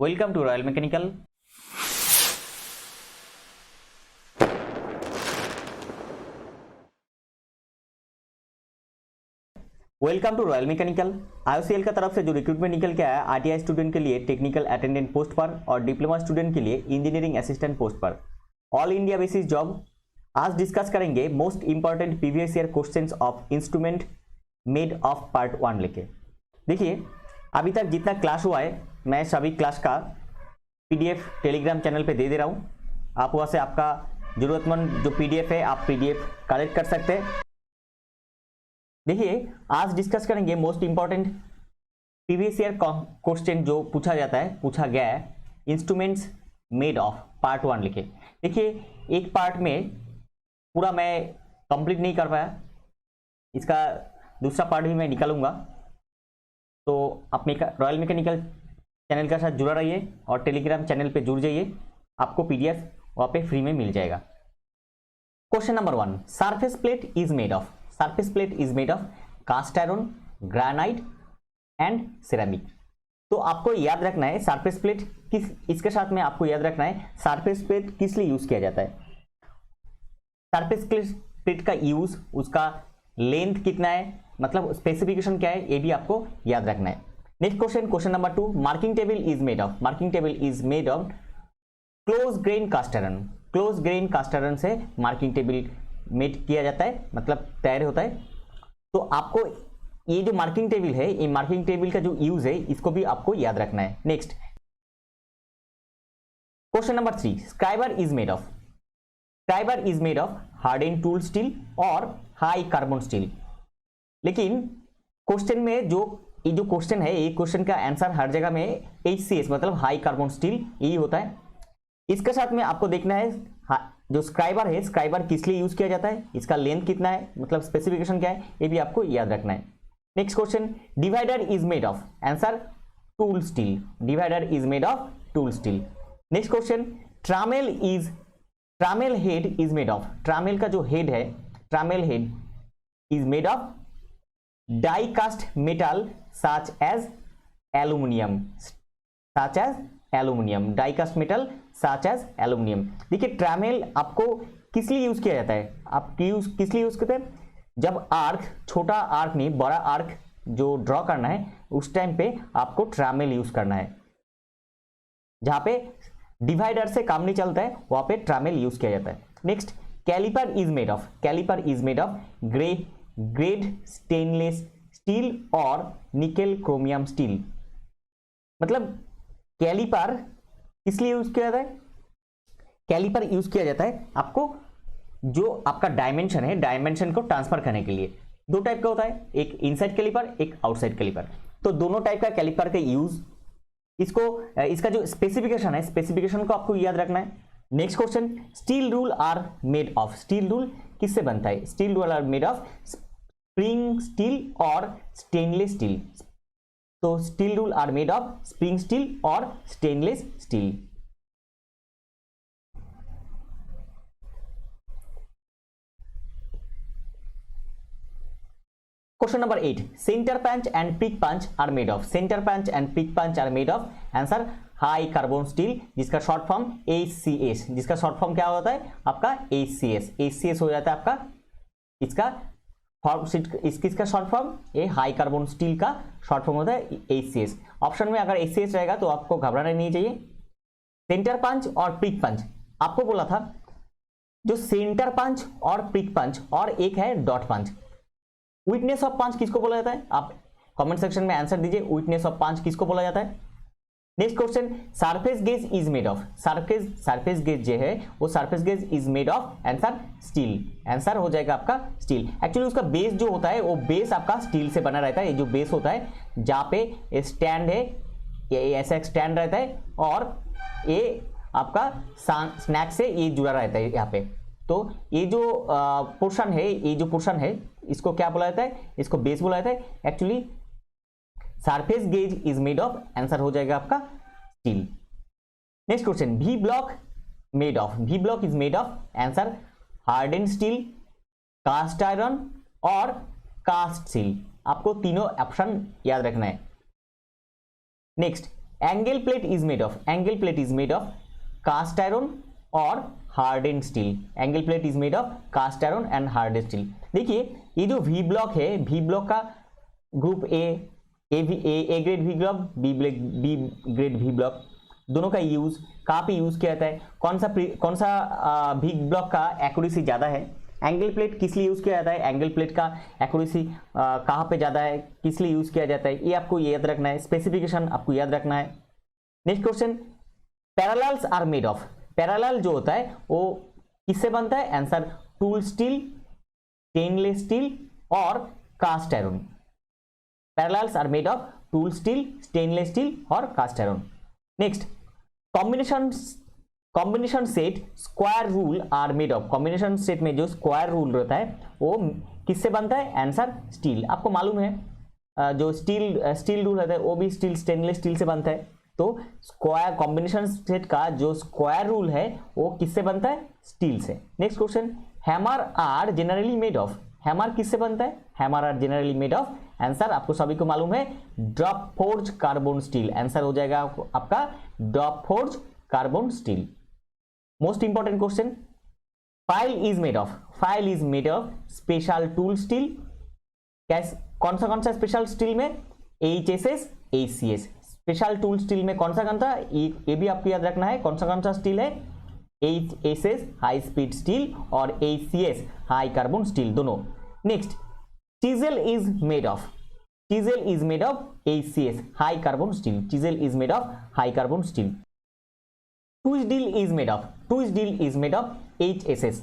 Welcome to Royal Mechanical. Welcome to Royal Mechanical. IOCL का तरफ से जो रिक्रूटमेंट निकल के आया आरटीआई स्टूडेंट के लिए टेक्निकल अटेंडेंट पोस्ट पर और डिप्लोमा स्टूडेंट के लिए इंजीनियरिंग असिस्टेंट पोस्ट पर ऑल इंडिया बेसिस जॉब। आज डिस्कस करेंगे most important previous year questions of instrument made of part 1 लेके। देखिए अभी तक जितना क्लास हुआ है मैं सभी क्लास का पीडीएफ टेलीग्राम चैनल पे दे दे रहा हूँ। आप वहाँ से आपका जरूरतमंद जो पीडीएफ है आप पीडीएफ कलेक्ट कर सकते हैं। देखिए आज डिस्कस करेंगे most important previous year question जो पूछा गया है इंस्ट्रूमेंट्स मेड ऑफ पार्ट 1 लिखे। देखिए एक पार्ट में पूरा मैं कंप्लीट नहीं कर पाया, इसका दूसरा पार्ट भी मैं निकालूंगा। तो आप रॉयल मैकेनिकल चैनल के साथ जुड़ा रहिए और टेलीग्राम चैनल पे जुड़ जाइए, आपको पीडीएफ वहाँ पे फ्री में मिल जाएगा। Question number 1, surface plate is made of. Surface plate is made of cast iron, granite and ceramic. तो आपको याद रखना है सरफेस प्लेट इसके साथ में आपको याद रखना है सरफेस प्लेट किस लिए यूज किया जाता है। सरफेस प्लेट का यूज, उसका लेंथ कितना है, मतलब स्पेसिफिकेशन क्या है, ये भी आपको याद रखना है। Next question number 2, marking table is made of. Marking table is made of close grain cast iron. Close grain cast iron से मार्किंग टेबल मेड किया जाता है, मतलब तैयार होता है। तो आपको ये जो मार्किंग टेबल है, ये मार्किंग टेबल का जो यूज है इसको भी आपको याद रखना है। Next question number 3, scriber is made of. Scriber is made of harden tool steel और हाई कार्बन स्टील। लेकिन क्वेश्चन में ये जो क्वेश्चन है, ये क्वेश्चन का आंसर हर जगह में HCS मतलब हाई कार्बन स्टील यही होता है। इसके साथ में आपको देखना है जो स्क्राइबर है, स्क्राइबर किस लिए यूज किया जाता है, इसका लेंथ कितना है, मतलब स्पेसिफिकेशन क्या है, ये भी आपको याद रखना है। Next question, divider is made of. Answer tool steel. Divider is made of tool steel. Next question, trammel head is made of. Trammel का जो हेड है, trammel head is made of die cast metal such as aluminium. Such as aluminium, die cast metal such as aluminium. देखिए trammel आपको किस लिए use किया जाता है, आप किस लिए यूज करते हैं, जब आर्क, छोटा आर्क नहीं बड़ा आर्क जो ड्रॉ करना है उस टाइम पे आपको ट्रामेल यूज करना है। जहां पे डिवाइडर से काम नहीं चलता है वहां पे ट्रामेल यूज किया जाता है। Next, calliper is made of. Calliper is made of grade stainless steel और निकेल क्रोमियम स्टील। मतलब कैलिपर किस लिए यूज किया जाता है, कैलिपर यूज किया जाता है आपको जो आपका डायमेंशन है, डायमेंशन को ट्रांसफर करने के लिए। दो टाइप का होता है, एक इनसाइड कैलिपर, एक आउटसाइड कैलिपर। तो दोनों टाइप का कैलिपर का यूज, इसका जो स्पेसिफिकेशन है, स्पेसिफिकेशन को आपको याद रखना है। Next question, steel rule are made of. Steel rule किससे बनता है, steel rule are made of spring steel और स्टेनलेस स्टील। तो steel rule are made of spring steel और stainless steel. Question number 8, centre punch and pick punch are made of. Centre punch and pick punch are made of answer high carbon steel, जिसका short form HCS। जिसका short form क्या होता है आपका HCS। HCS हो जाता है आपका इसका शॉर्ट फॉर्म, ये हाई कार्बन स्टील का शॉर्ट फॉर्म होता है HCS। ऑप्शन में अगर HCS रहेगा तो आपको घबराना नहीं चाहिए। सेंटर पंच और पिक पंच आपको बोला था, जो सेंटर पंच और पिक पंच और एक है डॉट पंच। विटनेस ऑफ पंच किसको बोला जाता है, आप कमेंट सेक्शन में आंसर दीजिए, विटनेस ऑफ पंच किसको बोला जाता है। Next question, surface gauge is made of. Surface gauge जो है वो surface gauge is made of answer steel. Answer हो जाएगा आपका स्टील। एक्चुअली उसका बेस जो होता है वो बेस आपका स्टील से बना रहता है। ये जो बेस होता है जहाँ पे स्टैंड है, ये ऐसा एक स्टैंड रहता है और ये आपका स्नैक से ये जुड़ा रहता है यहाँ पे। तो ये जो पोर्शन है इसको क्या बोला जाता है, इसको बेस बोला जाता है। Actually surface gauge is made of, answer हो जाएगा आपका steel. Next question, V block made of. V block is made of answer harden steel, cast iron और कास्ट स्टील। आपको तीनों ऑप्शन याद रखना है। Next, angle plate is made of cast iron और hardened steel. Angle plate is made of cast iron and hardened steel. देखिए ये जो वी ब्लॉक है, वी ब्लॉक का group A grade V block, B grade V block, दोनों का use कहाँ पे यूज किया जाता है, कौन सा वी ब्लॉक का एक्यूरेसी ज्यादा है, एंगल प्लेट किस लिए यूज किया जाता है, एंगल प्लेट का एक्यूरेसी कहाँ पे ज्यादा है, किस लिए यूज किया जाता है, ये आपको याद रखना है, स्पेसिफिकेशन आपको याद रखना है। Next question, parallels are made of. Parallel जो होता है वो किससे बनता है, answer tool steel, stainless steel और cast iron. Parallels are made of tool steel, stainless steel और cast iron. Next, combination set square rule are made of. Combination set में जो स्क्वायर रूल रहता है वो किससे बनता है, आंसर स्टील। आपको मालूम है जो स्टील रूल रहता है वो भी स्टेनलेस स्टील से बनता है। तो स्क्वायर कॉम्बिनेशन सेट का जो स्क्वायर रूल है वो किससे बनता है, स्टील से। Next question, hammer are generally made of. Hammer किससे बनता है, hammer are generally made of, answer आपको सभी को मालूम है drop forge carbon steel. Answer हो जाएगा आपका drop forge carbon steel. Most important question, file is made of special tool steel. कौन सा स्पेशल स्टील में, HSS, HCS। Special tool steel में कौन सा ये भी आपको याद रखना है, कौन सा स्टील है, HSS हाई स्पीड स्टील और HCS हाई कार्बन स्टील दोनों। Next, chisel is made of HCS high carbon steel. Chisel is made of high carbon steel. Tool steel is made of HSS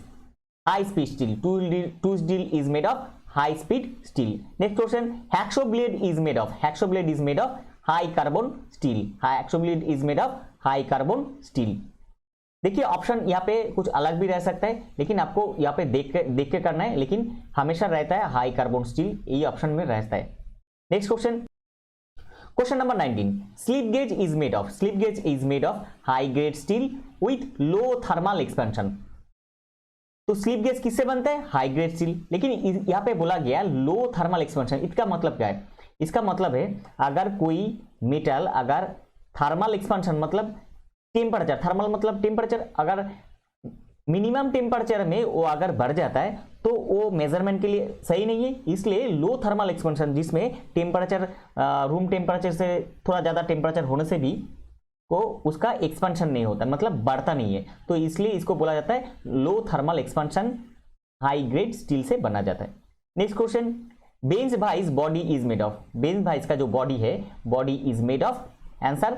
high speed steel. Tool steel is made of high speed steel. Next question, hacksaw blade is made of high carbon steel. Hacksaw blade is made of high carbon steel. देखिए option यहाँ पे कुछ अलग भी रह सकता है, लेकिन आपको यहाँ पे देख के करना है, लेकिन हमेशा रहता है हाई कार्बन स्टील, ये ऑप्शन में रहता है। Next question number 19, slip gauge is made of high grade steel with low thermal expansion. तो स्लिप गेज किससे बनता है, हाई ग्रेड स्टील, लेकिन यहाँ पे बोला गया लो थर्मल एक्सपेंशन। इसका मतलब क्या है, इसका मतलब है अगर कोई मेटल अगर थर्मल एक्सपेंशन मतलब टेम्परेचर, थर्मल मतलब टेम्परेचर, अगर मिनिमम टेम्परेचर में वो अगर बढ़ जाता है तो वो मेजरमेंट के लिए सही नहीं है। इसलिए लो थर्मल एक्सपेंशन जिसमें टेम्परेचर रूम टेम्परेचर से थोड़ा ज़्यादा टेम्परेचर होने से भी को उसका एक्सपेंशन नहीं होता, मतलब बढ़ता नहीं है, तो इसलिए इसको बोला जाता है low thermal expansion high grade steel से बना जाता है। Next question, bench vice body is made of. Bench vice का जो बॉडी है, body is made of, answer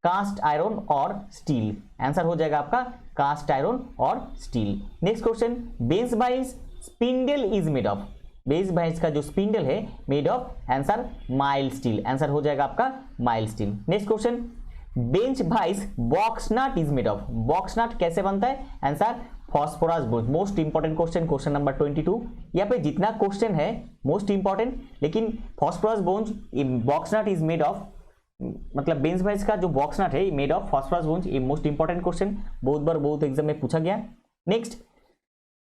cast iron और स्टील। आंसर हो जाएगा आपका कास्ट आयरन और steel. Next question, bench vice spindle is made of. Bench vice का जो स्पिंडल है made of, answer mild steel. Answer हो जाएगा आपका mild steel. Next question, bench vice box nut is made of. Box nut कैसे बनता है, answer phosphorus bronze. Most important question, question number 22। यहाँ पे जितना क्वेश्चन है मोस्ट इंपॉर्टेंट, लेकिन phosphorus bronze box nut is made of, मतलब bench vice का जो बॉक्स नट है मेड ऑफ फॉस्फोरस बोन्स। ये मोस्ट इंपॉर्टेंट क्वेश्चन, बहुत बार बहुत एग्जाम में पूछा गया। Next,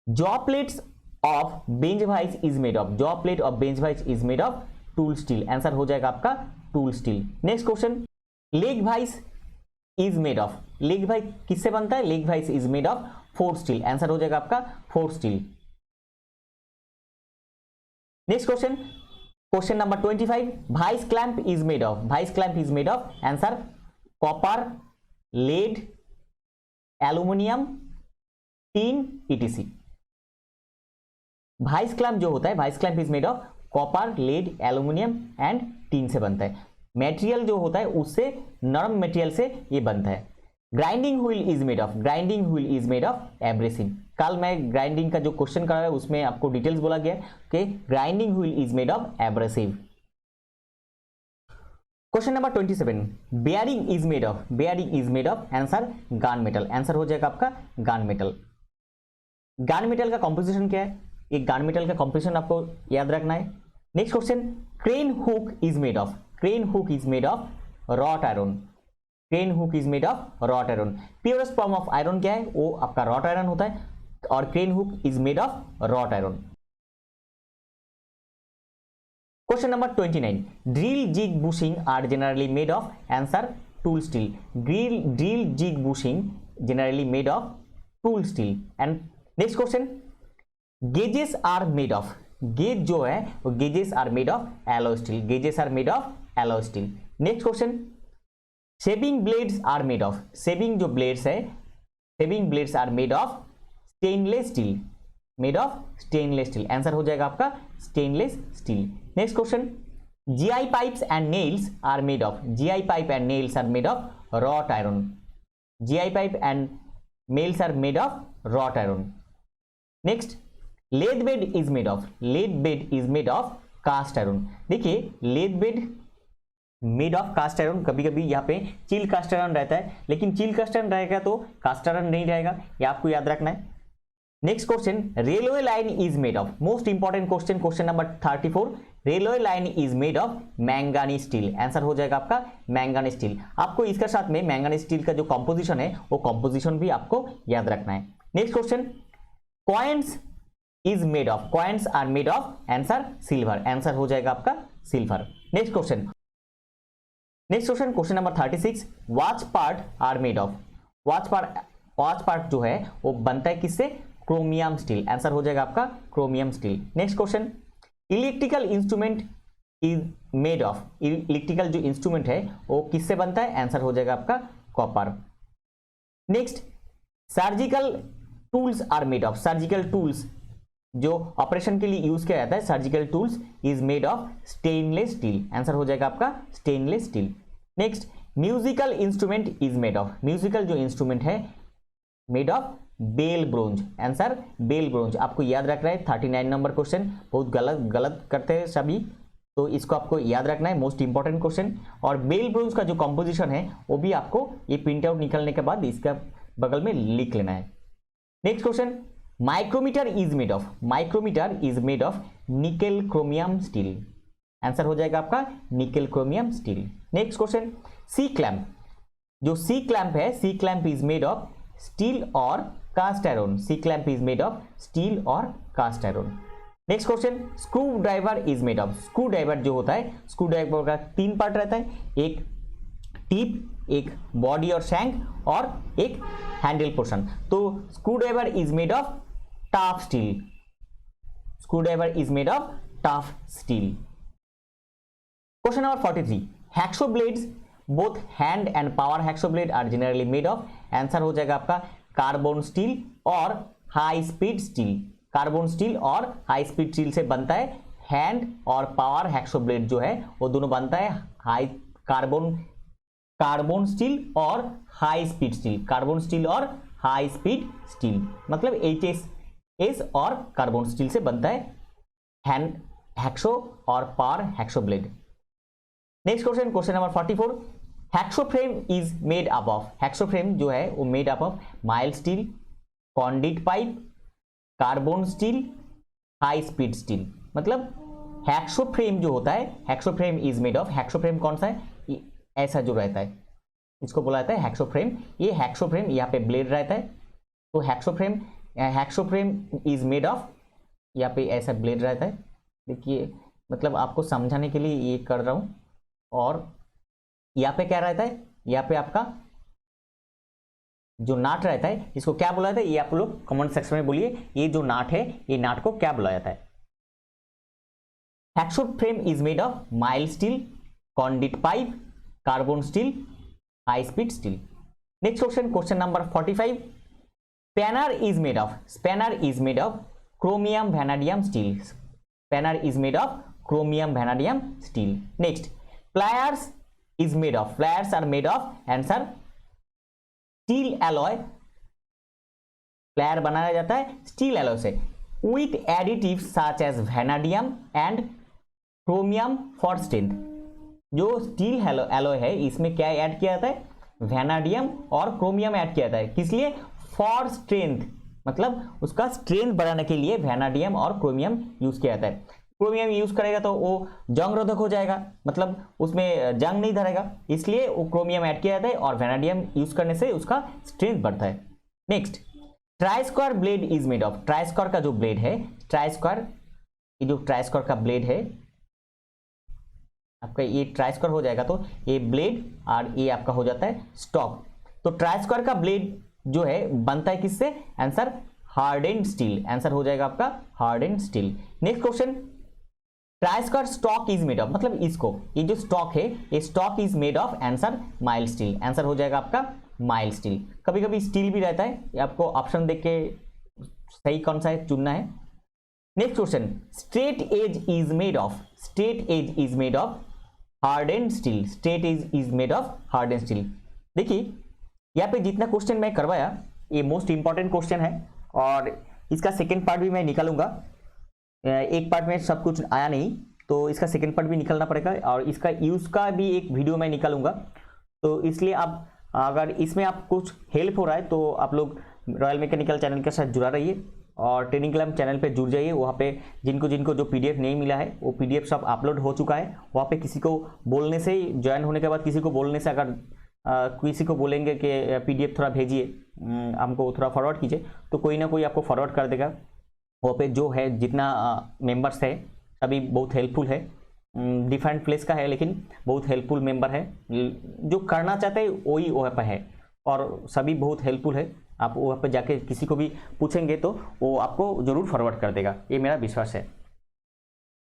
jaw plates of bench vice is made of. Jaw plate of bench vice is made of tool steel. Answer हो जाएगा आपका tool steel. Next question, leg vice is made of. Leg vice किससे बनता है, leg vice is made of forged steel. Answer हो जाएगा आपका forged steel. Next question, question number 25, vice clamp is made of. Vice clamp is made of, answer copper, lead, aluminium, tin, ETC। Vice clamp जो होता है, vice clamp is made of copper, lead, aluminium and tin से बनता है। Material जो होता है उससे, नरम मटेरियल से ये बनता है। Grinding wheel is made of. Grinding wheel is made of abrasive. कल मैं ग्राइंडिंग का जो क्वेश्चन कराया उसमें आपको डिटेल्स बोला गया कि grinding wheel is made of abrasive. Question number 27, bearing is made of. Bearing is made of, answer गान मेटल। आंसर हो जाएगा आपका गान मेटल। गान मेटल का कॉम्पोजिशन क्या है, एक गान मेटल का कॉम्पोजिशन आपको याद रखना है। Next question, crane hook is made of. Crane hook is made of wrought iron. Crane hook is made of wrought iron. Purest form of iron क्या है, वो आपका रॉट आयरन होता है, और crane hook is made of wrought iron. Question number 29, drill jig bushing are generally made of, answer tool steel. Drill jig bushing generally made of tool steel. And next question, gauges are made of, gauge जो है वो gauges are made of alloy steel, gauges are made of alloy steel. Next question, shaving blades are made of, shaving जो blades है, shaving blades are made of stainless steel, made of stainless steel. Answer हो जाएगा आपका stainless steel. Next question, GI pipes and nails are made of, GI pipe and nails are made of wrought iron, GI pipe and nails are made of wrought iron. Next, lathe bed is made of, lathe bed is made of cast iron. देखिए lathe bed made of cast iron, कभी कभी यहाँ पे chill cast iron रहता है, लेकिन chill cast iron रहेगा तो कास्ट आयरन नहीं रहेगा, ये आपको याद रखना है. Next question, railway line is made of, most important question, question number 34, railway line is made of manganese steel. Answer हो जाएगा आपका मैंगानीज स्टील. आपको इसके साथ में मैंगानीज स्टील का जो कंपोजिशन है वो कंपोजिशन भी आपको याद रखना है. Next question, coins is made of, coins are made of, answer silver. Answer हो जाएगा आपका silver. Next question, question number 36, watch part are made of, watch part जो है वो बनता है किससे, क्रोमियम स्टील. आंसर हो जाएगा आपका chromium steel. Next question, electrical instrument is made of, electrical जो इंस्ट्रूमेंट है वो किससे बनता है, आंसर हो जाएगा आपका copper. Next, surgical tools are made of, surgical tools जो ऑपरेशन के लिए यूज किया जाता है, surgical tools is made of stainless steel. Answer हो जाएगा आपका stainless steel. Next, musical instrument is made of, musical जो इंस्ट्रूमेंट है made of bell bronze. Answer bell bronze. आपको याद रखना है 39 नंबर क्वेश्चन, बहुत गलत करते हैं सभी, तो इसको आपको याद रखना है, मोस्ट इंपॉर्टेंट क्वेश्चन. और बेल ब्रोंज का जो कंपोजिशन है वो भी आपको ये प्रिंट आउट निकलने के बाद इसका बगल में लिख लेना है. Next question, micrometer is made of, micrometer is made of nickel chromium steel. Answer हो जाएगा आपका nickel chromium steel. Next question, C clamp, जो सी क्लैंप है, C clamp is made of steel और cast iron, C clamp is made of steel और cast iron. Next question, screwdriver is made of, screwdriver जो होता है, screw driver का 3 part रहता है, एक टिप, एक बॉडी और शैंक और एक हैंडल पोर्शन. तो screwdriver is made of tough steel, screwdriver is made of tough steel. Question number 43, hacksaw blades both hand and power hacksaw blade are generally made of. Answer हो जाएगा आपका carbon steel और high speed steel, carbon steel और high speed steel से बनता है hand और power hacksaw blade जो है वो दोनों बनता है हाई कार्बन स्टील और high speed steel, carbon steel और हाई स्पीड स्टील, मतलब HSS और कार्बन स्टील से बनता है हैंड हैक्सो और power hacksaw blade. Next question, question number 44, hacksaw frame is made up of, hacksaw frame जो है वो made up of mild steel, conduit pipe, carbon steel, high speed steel. मतलब hacksaw frame जो होता है, hacksaw frame is made of, hacksaw frame कौन सा है, ऐसा जो रहता है इसको बोला जाता है हैक्सो फ्रेम. ये हैक्सो फ्रेम यहाँ पे ब्लेड रहता है, तो hacksaw frame is made of, यहाँ पे ऐसा ब्लेड रहता है. देखिए मतलब आपको समझाने के लिए ये कर रहा हूं. और यहाँ पे क्या रहता है, यहाँ पे आपका जो नाट रहता है इसको क्या बोला जाता है, ये आप लोग कमेंट सेक्शन में बोलिए, ये जो नाट है ये नाट को क्या बोला जाता है. Hacksaw frame is made of mild steel, conduit pipe, carbon steel, high speed steel. Next question, question number 45, spanner is made of, spanner is made of chromium vanadium steel, spanner is made of chromium vanadium steel. Next, pliers is made of, pliers are made of, answer steel alloy, plier बनाया जाता है steel alloy से, with additive such as vanadium and chromium for strength. जो steel alloy है इसमें क्या add किया जाता है, वैनेडियम और क्रोमियम ऐड किया जाता है, किस लिए, फॉर स्ट्रेंथ, मतलब उसका स्ट्रेंथ बढ़ाने के लिए वैनेडियम और क्रोमियम यूज किया जाता है. क्रोमियम यूज करेगा तो वो जंग रोधक हो जाएगा, मतलब उसमें जंग नहीं धरेगा, इसलिए वो क्रोमियम ऐड किया जाता है और वैनेडियम यूज करने से उसका स्ट्रेंथ बढ़ता है. Next, try square blade is made of, try square का जो ब्लेड है, ट्राइस्क्वायर, ये जो ट्राइस्क्वायर का ब्लेड है आपका ये ट्राई स्क्वायर हो जाएगा तो ये ब्लेड और ये आपका हो जाता है स्टॉक। तो ट्राई स्क्वायर का ब्लेड जो है बनता है किससे? आंसर हार्डेंड स्टील, आंसर हो जाएगा आपका hardened steel. Next question, try square stock is made of, मतलब इसको ये जो स्टॉक है ये stock is made of, answer mild steel, answer हो जाएगा आपका माइल्ड स्टील। कभी कभी स्टील भी रहता है, ये आपको ऑप्शन देख के सही कौन सा है चुनना है। Next question, straight edge is made of, straight edge is made of hardened steel, straight edge is made of hardened steel. देखिए यहाँ पे जितना क्वेश्चन मैं करवाया ये मोस्ट इंपॉर्टेंट क्वेश्चन है और इसका सेकेंड पार्ट भी मैं निकालूंगा। एक पार्ट में सब कुछ आया नहीं तो इसका सेकेंड पार्ट भी निकालना पड़ेगा और इसका यूज का भी एक वीडियो मैं निकालूंगा। तो इसलिए आप अगर इसमें आप कुछ हेल्प हो रहा है तो आप लोग रॉयल मैकेनिकल चैनल के साथ जुड़ा रहिए और ट्रेनिंग क्लब चैनल पे जुड़ जाइए। वहाँ पे जिनको जिनको जो पीडीएफ नहीं मिला है वो पीडीएफ सब अपलोड हो चुका है। वहाँ पे किसी को बोलने से ही ज्वाइन होने के बाद किसी को बोलने से अगर किसी को बोलेंगे कि पीडीएफ थोड़ा भेजिए हमको थोड़ा फॉरवर्ड कीजिए तो कोई ना कोई आपको फॉरवर्ड कर देगा। वहाँ पे जो है जितना मेंबर्स है सभी बहुत हेल्पफुल है, डिफरेंट प्लेस का है लेकिन बहुत हेल्पफुल मेंबर है, जो करना चाहते हैं वही वहाँ पे है और सभी बहुत हेल्पफुल है। आप वहाँ पे जाके किसी को भी पूछेंगे तो वो आपको जरूर फॉरवर्ड कर देगा, ये मेरा विश्वास है।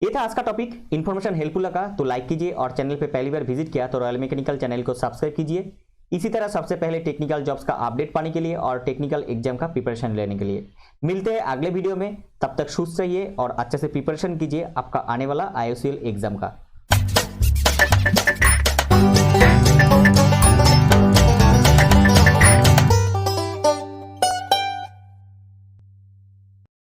ये था आज का टॉपिक। इन्फॉर्मेशन हेल्पफुल लगा तो लाइक कीजिए और चैनल पे पहली बार विजिट किया तो रॉयल मैकेनिकल चैनल को सब्सक्राइब कीजिए। इसी तरह सबसे पहले टेक्निकल जॉब्स का अपडेट पाने के लिए और टेक्निकल एग्जाम का प्रिपरेशन लेने के लिए मिलते हैं अगले वीडियो में। तब तक सुस्त रहिए और अच्छे से प्रिपरेशन कीजिए आपका आने वाला IOCL एग्जाम का।